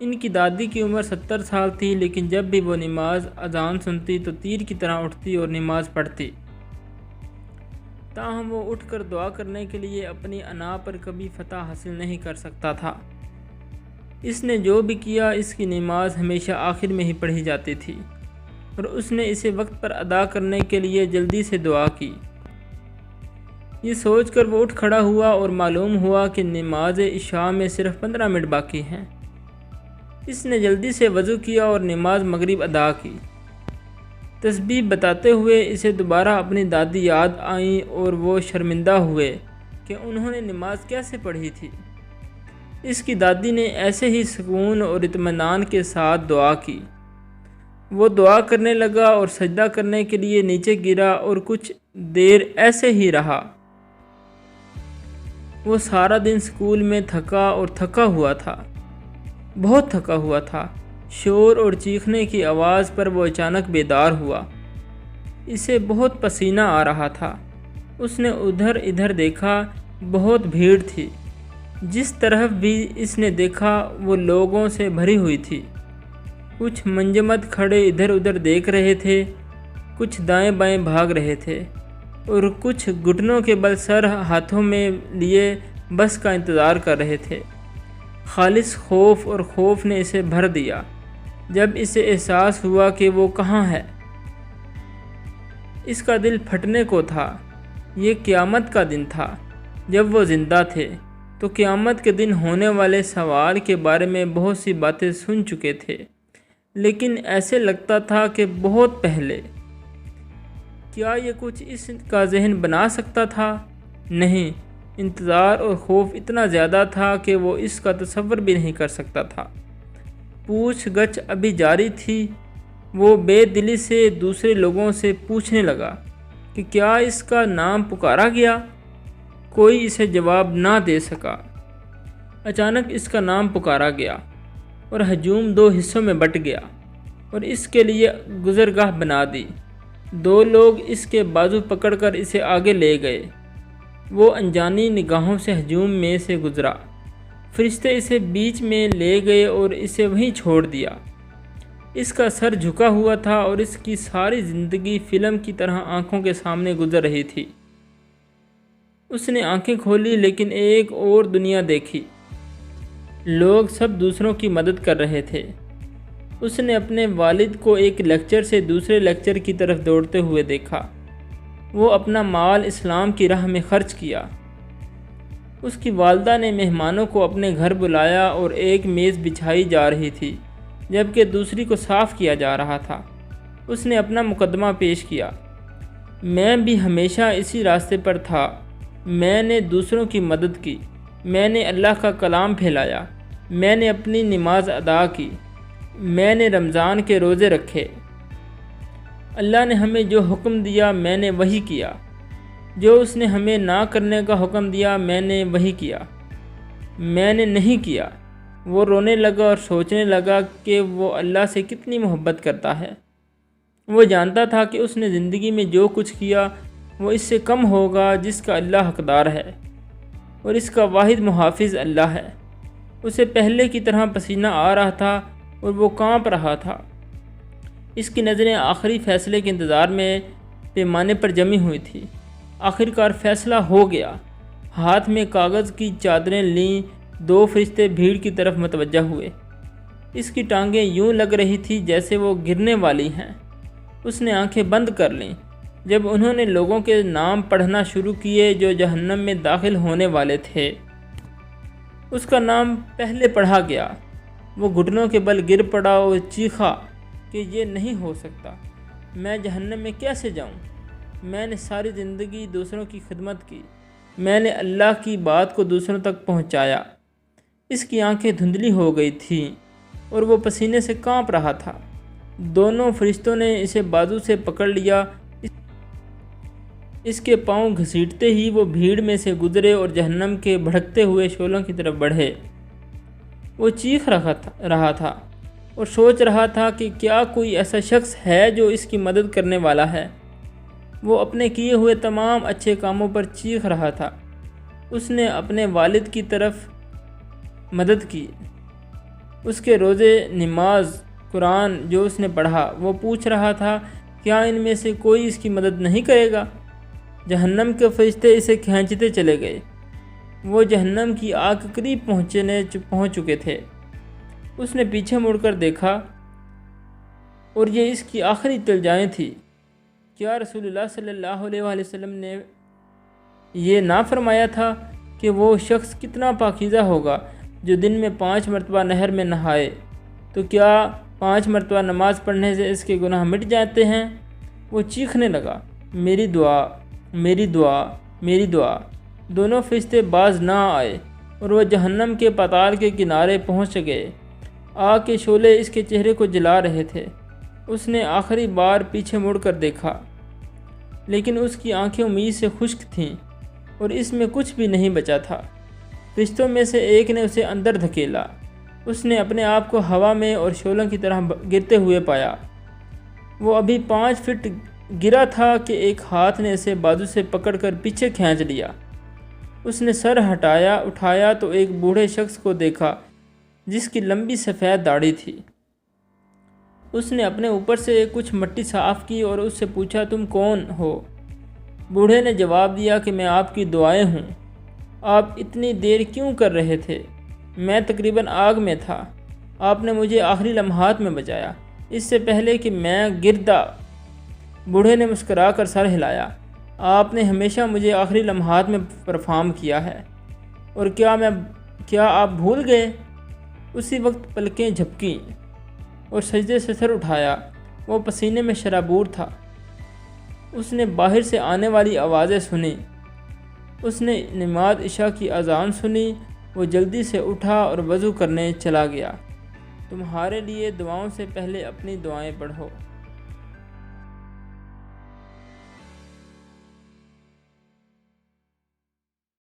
ان کی دادی کی عمر 70 سال تھی، لیکن جب بھی وہ نماز اذان سنتی تو تیر کی طرح اٹھتی اور نماز پڑھتی۔ تاہم وہ اٹھ کر دعا کرنے کے لیے اپنی انا پر کبھی فتح حاصل نہیں کر سکتا تھا۔ اس نے جو بھی کیا، اس کی نماز ہمیشہ آخر میں ہی پڑھی جاتی تھی، اور اس نے اسے وقت پر ادا کرنے کے لیے جلدی سے دعا کی۔ یہ سوچ کر وہ اٹھ کھڑا ہوا اور معلوم ہوا کہ نماز عشاء میں صرف 15 منٹ باقی ہیں۔ اس نے جلدی سے وضو کیا اور نماز مغرب ادا کی۔ تسبیح بتاتے ہوئے اسے دوبارہ اپنی دادی یاد آئیں اور وہ شرمندہ ہوئے کہ انہوں نے نماز کیسے پڑھی تھی۔ اس کی دادی نے ایسے ہی سکون اور اطمینان کے ساتھ دعا کی۔ وہ دعا کرنے لگا اور سجدہ کرنے کے لیے نیچے گرا اور کچھ دیر ایسے ہی رہا۔ وہ سارا دن اسکول میں تھکا ہوا تھا، بہت تھکا ہوا تھا۔ شور اور چیخنے کی آواز پر وہ اچانک بیدار ہوا۔ اسے بہت پسینہ آ رہا تھا۔ اس نے ادھر ادھر دیکھا، بہت بھیڑ تھی۔ جس طرف بھی اس نے دیکھا وہ لوگوں سے بھری ہوئی تھی۔ کچھ منجمد کھڑے ادھر ادھر دیکھ رہے تھے، کچھ دائیں بائیں بھاگ رہے تھے، اور کچھ گھٹنوں کے بل سر ہاتھوں میں لیے بس کا انتظار کر رہے تھے۔ خالص خوف نے اسے بھر دیا جب اسے احساس ہوا کہ وہ کہاں ہے۔ اس کا دل پھٹنے کو تھا۔ یہ قیامت کا دن تھا۔ جب وہ زندہ تھے تو قیامت کے دن ہونے والے سوال کے بارے میں بہت سی باتیں سن چکے تھے، لیکن ایسے لگتا تھا کہ بہت پہلے۔ کیا یہ کچھ اس کا ذہن بنا سکتا تھا؟ نہیں، انتظار اور خوف اتنا زیادہ تھا کہ وہ اس کا تصور بھی نہیں کر سکتا تھا۔ پوچھ گچھ ابھی جاری تھی۔ وہ بے دلی سے دوسرے لوگوں سے پوچھنے لگا کہ کیا اس کا نام پکارا گیا؟ کوئی اسے جواب نہ دے سکا۔ اچانک اس کا نام پکارا گیا اور ہجوم 2 حصوں میں بٹ گیا اور اس کے لیے گزرگاہ بنا دی۔ 2 لوگ اس کے بازو پکڑ کر اسے آگے لے گئے۔ وہ انجانی نگاہوں سے ہجوم میں سے گزرا۔ فرشتے اسے بیچ میں لے گئے اور اسے وہیں چھوڑ دیا۔ اس کا سر جھکا ہوا تھا اور اس کی ساری زندگی فلم کی طرح آنکھوں کے سامنے گزر رہی تھی۔ اس نے آنکھیں کھولی لیکن ایک اور دنیا دیکھی۔ لوگ سب دوسروں کی مدد کر رہے تھے۔ اس نے اپنے والد کو ایک لیکچر سے دوسرے لیکچر کی طرف دوڑتے ہوئے دیکھا۔ وہ اپنا مال اسلام کی راہ میں خرچ کیا۔ اس کی والدہ نے مہمانوں کو اپنے گھر بلایا اور ایک میز بچھائی جا رہی تھی جبکہ دوسری کو صاف کیا جا رہا تھا۔ اس نے اپنا مقدمہ پیش کیا۔ میں بھی ہمیشہ اسی راستے پر تھا۔ میں نے دوسروں کی مدد کی، میں نے اللہ کا کلام پھیلایا، میں نے اپنی نماز ادا کی، میں نے رمضان کے روزے رکھے۔ اللہ نے ہمیں جو حکم دیا میں نے وہی کیا، جو اس نے ہمیں نہ کرنے کا حکم دیا میں نے وہی کیا۔ میں نے نہیں کیا۔ وہ رونے لگا اور سوچنے لگا کہ وہ اللہ سے کتنی محبت کرتا ہے۔ وہ جانتا تھا کہ اس نے زندگی میں جو کچھ کیا وہ اس سے کم ہوگا جس کا اللہ حقدار ہے، اور اس کا واحد محافظ اللہ ہے۔ اسے پہلے کی طرح پسینہ آ رہا تھا اور وہ کانپ رہا تھا۔ اس کی نظریں آخری فیصلے کے انتظار میں پیمانے پر جمی ہوئی تھی۔ آخرکار فیصلہ ہو گیا۔ ہاتھ میں کاغذ کی چادریں لیں، 2 فرشتے بھیڑ کی طرف متوجہ ہوئے۔ اس کی ٹانگیں یوں لگ رہی تھی جیسے وہ گرنے والی ہیں۔ اس نے آنکھیں بند کر لیں۔ جب انہوں نے لوگوں کے نام پڑھنا شروع کیے جو جہنم میں داخل ہونے والے تھے، اس کا نام پہلے پڑھا گیا۔ وہ گھٹنوں کے بل گر پڑا اور چیخا کہ یہ نہیں ہو سکتا، میں جہنم میں کیسے جاؤں؟ میں نے ساری زندگی دوسروں کی خدمت کی، میں نے اللہ کی بات کو دوسروں تک پہنچایا۔ اس کی آنکھیں دھندلی ہو گئی تھیں اور وہ پسینے سے کانپ رہا تھا۔ دونوں فرشتوں نے اسے بازو سے پکڑ لیا۔ اس کے پاؤں گھسیٹتے ہی وہ بھیڑ میں سے گزرے اور جہنم کے بھڑکتے ہوئے شعلوں کی طرف بڑھے۔ وہ چیخ رہا تھا اور سوچ رہا تھا کہ کیا کوئی ایسا شخص ہے جو اس کی مدد کرنے والا ہے۔ وہ اپنے کیے ہوئے تمام اچھے کاموں پر چیخ رہا تھا۔ اس نے اپنے والد کی طرف مدد کی، اس کے روزے، نماز، قرآن جو اس نے پڑھا وہ پوچھ رہا تھا کیا ان میں سے کوئی اس کی مدد نہیں کرے گا؟ جہنم کے فرشتے اسے کھینچتے چلے گئے۔ وہ جہنم کی آگ کے قریب پہنچ چکے تھے۔ اس نے پیچھے مڑ کر دیکھا اور یہ اس کی آخری التجائیں تھیں۔ کیا رسول اللہ صلی اللہ علیہ وآلہ وسلم نے یہ نہ فرمایا تھا کہ وہ شخص کتنا پاکیزہ ہوگا جو دن میں 5 مرتبہ نہر میں نہائے، تو کیا 5 مرتبہ نماز پڑھنے سے اس کے گناہ مٹ جاتے ہیں؟ وہ چیخنے لگا، میری دعا، میری دعا، میری دعا۔ دونوں فرشتے باز نہ آئے اور وہ جہنم کے پتال کے کنارے پہنچ گئے۔ آگ کے شعلے اس کے چہرے کو جلا رہے تھے۔ اس نے آخری بار پیچھے مڑ کر دیکھا، لیکن اس کی آنکھیں امید سے خشک تھیں اور اس میں کچھ بھی نہیں بچا تھا۔ فرشتوں میں سے ایک نے اسے اندر دھکیلا۔ اس نے اپنے آپ کو ہوا میں اور شعلوں کی طرح گرتے ہوئے پایا۔ وہ ابھی 5 فٹ گرا تھا کہ ایک ہاتھ نے اسے بازو سے پکڑ کر پیچھے کھینچ لیا۔ اس نے سر اٹھایا تو ایک بوڑھے شخص کو دیکھا جس کی لمبی سفید داڑھی تھی۔ اس نے اپنے اوپر سے کچھ مٹی صاف کی اور اس سے پوچھا، تم کون ہو؟ بوڑھے نے جواب دیا کہ میں آپ کی دعائیں ہوں۔ آپ اتنی دیر کیوں کر رہے تھے؟ میں تقریباً آگ میں تھا۔ آپ نے مجھے آخری لمحات میں بچایا، اس سے پہلے کہ میں گردا۔ بوڑھے نے مسکرا کر سر ہلایا۔ آپ نے ہمیشہ مجھے آخری لمحات میں پرفارم کیا ہے، اور کیا آپ بھول گئے؟ اسی وقت پلکیں جھپکیں اور سجدے سے سر اٹھایا۔ وہ پسینے میں شرابور تھا۔ اس نے باہر سے آنے والی آوازیں سنی۔ اس نے نماز عشاء کی اذان سنی۔ وہ جلدی سے اٹھا اور وضو کرنے چلا گیا۔ تمہارے لیے دعاؤں سے پہلے اپنی دعائیں پڑھو۔